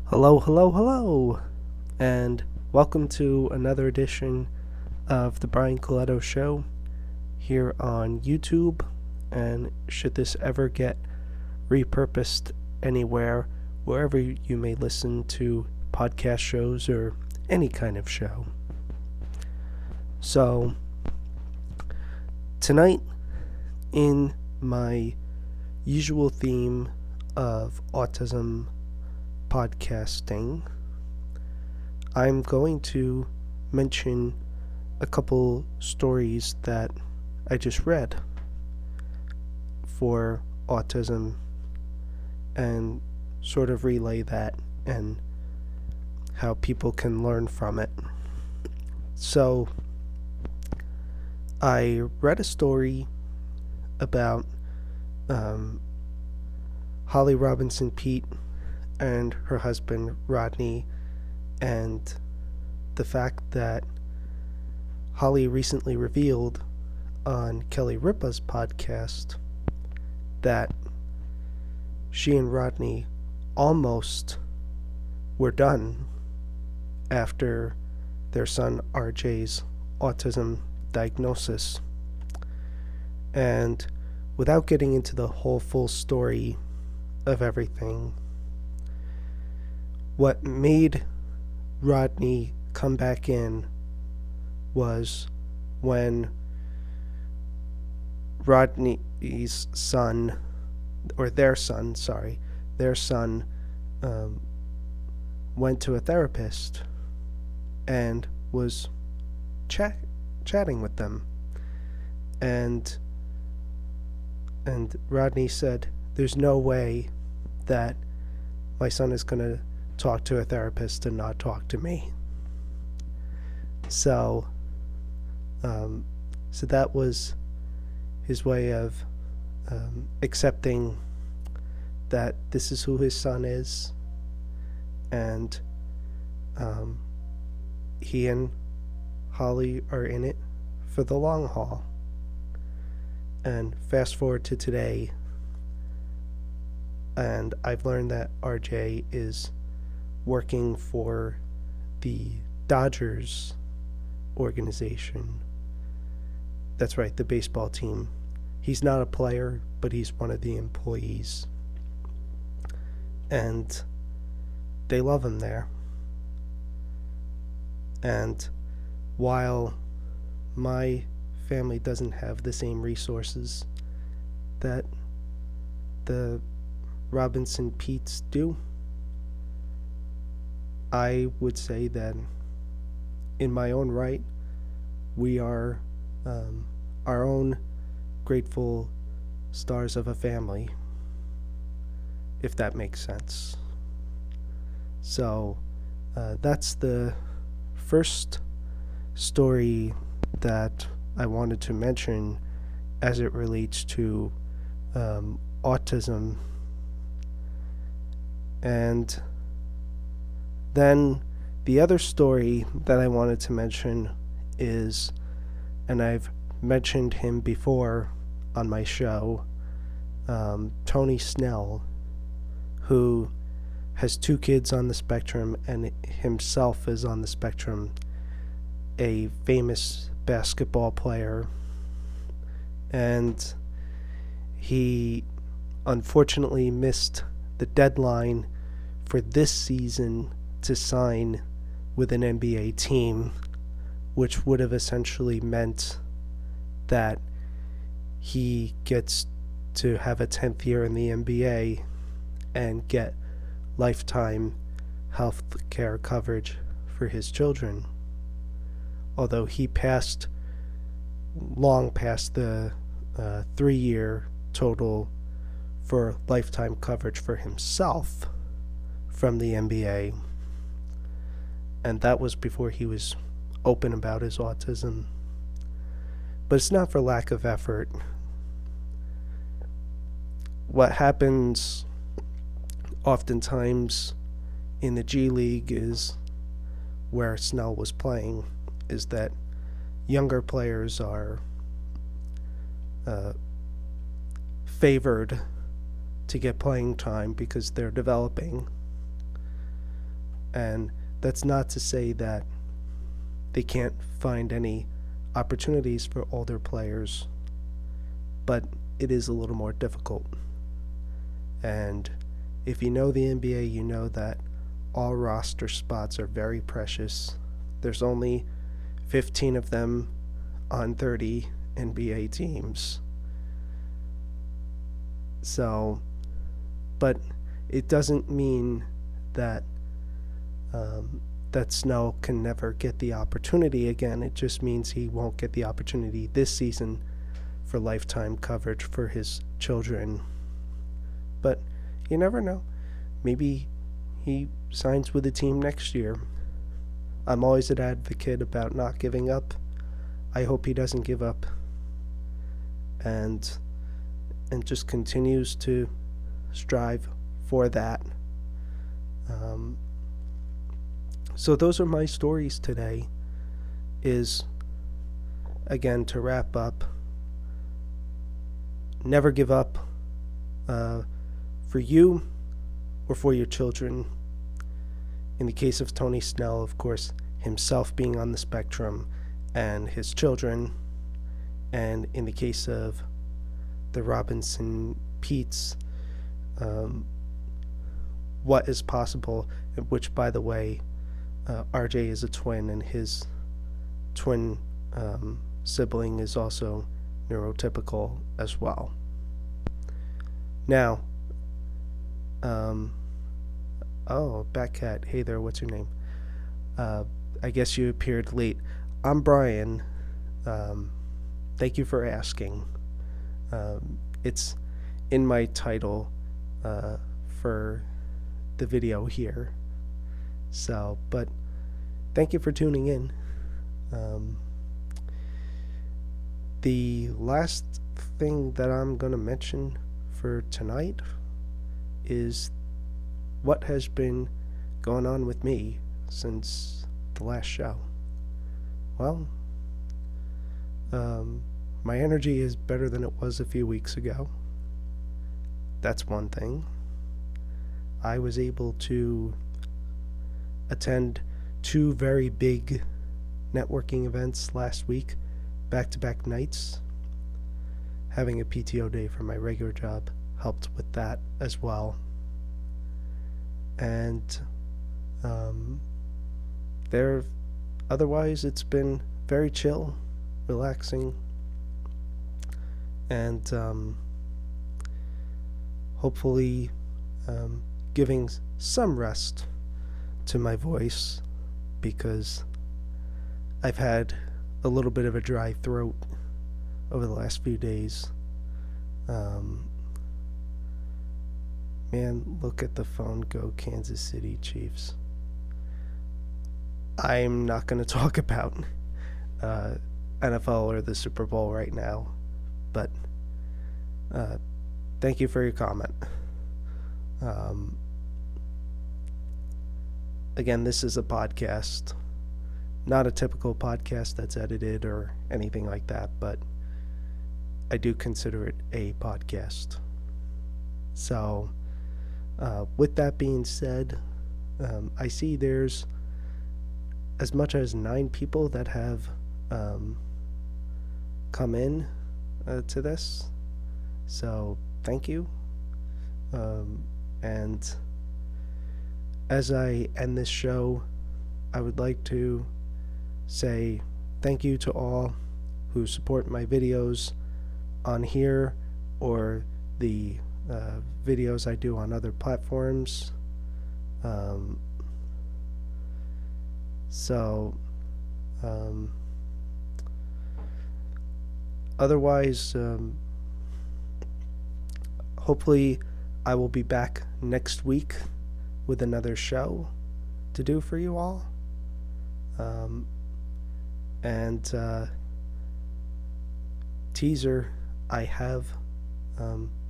Hello, hello, hello, and welcome to another edition of the Brian Colletto Show here on YouTube. And should this ever get repurposed anywhere, wherever you may listen to podcast shows or any kind of show. So, tonight, in my usual theme of autism podcasting, I'm going to mention a couple stories that I just read for autism and sort of relay that and how people can learn from it. So, I read a story about Holly Robinson Peete and her husband Rodney, and the fact that Holly recently revealed on Kelly Ripa's podcast that she and Rodney almost were done after their son RJ's autism diagnosis. And without getting into the whole full story of everything, what made Rodney come back in was when Rodney's son, or their son, went to a therapist and was chatting with them. And Rodney said, "There's no way that my son is going to talk to a therapist and not talk to me." So that was his way of accepting that this is who his son is, and he and Holly are in it for the long haul. And fast forward to today, and I've learned that RJ is working for the Dodgers organization. That's right, the baseball team. He's not a player, but he's one of the employees. And they love him there. And while my family doesn't have the same resources that the Robinson Peetes do, I would say that in my own right, we are our own grateful stars of a family, if that makes sense. So that's the first story that I wanted to mention as it relates to autism. And then the other story that I wanted to mention is, and I've mentioned him before on my show, Tony Snell, who has 2 kids on the spectrum and himself is on the spectrum, a famous basketball player. And he unfortunately missed the deadline for this season to sign with an NBA team, which would have essentially meant that he gets to have a 10th year in the NBA and get lifetime health care coverage for his children. Although he long past the 3-year total for lifetime coverage for himself from the NBA. And that was before he was open about his autism. But it's not for lack of effort. What happens oftentimes in the G League is, where Snell was playing, is that younger players are favored to get playing time because they're developing. And that's not to say that they can't find any opportunities for older players, but it is a little more difficult. And if you know the NBA, you know that all roster spots are very precious. There's only 15 of them on 30 NBA teams. So, but it doesn't mean that that Snow can never get the opportunity again. It just means he won't get the opportunity this season for lifetime coverage for his children. But you never know. Maybe he signs with a team next year. I'm always an advocate about not giving up. I hope he doesn't give up and just continues to strive for that. So those are my stories today. Is, again, to wrap up, never give up for you or for your children. In the case of Tony Snell, of course, himself being on the spectrum and his children. And in the case of the Robinson Peets, what is possible, which, by the way, RJ is a twin, and his twin sibling is also neurotypical as well. Now, Batcat, hey there, what's your name? I guess you appeared late. I'm Brian. Thank you for asking. It's in my title for the video here. So, but thank you for tuning in. The last thing that I'm going to mention for tonight is what has been going on with me since the last show. Well, my energy is better than it was a few weeks ago. That's one thing. I was able to attend 2 very big networking events last week, back-to-back nights. Having a PTO day for my regular job helped with that as well. And otherwise it's been very chill, relaxing, and hopefully giving some rest to my voice, because I've had a little bit of a dry throat over the last few days. Man, look at the phone go, Kansas City Chiefs. I'm not going to talk about NFL or the Super Bowl right now, but thank you for your comment. Again, this is a podcast, not a typical podcast that's edited or anything like that, but I do consider it a podcast. So, with that being said, I see there's as much as 9 people that have come in to this. So, thank you. And as I end this show, I would like to say thank you to all who support my videos on here or the videos I do on other platforms. Otherwise, hopefully I will be back next week with another show to do for you all. Teaser, I have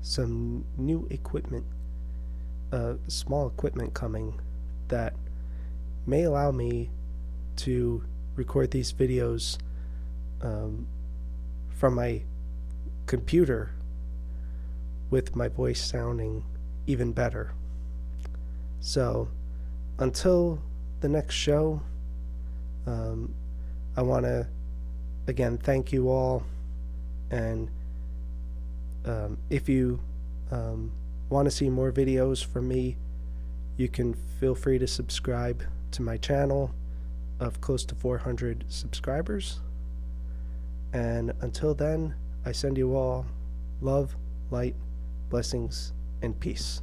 some new equipment, small equipment coming that may allow me to record these videos from my computer with my voice sounding even better. So until the next show. I want to again thank you all, and if you want to see more videos from me, you can feel free to subscribe to my channel of close to 400 subscribers. And until then, I send you all love, light, blessings, and peace.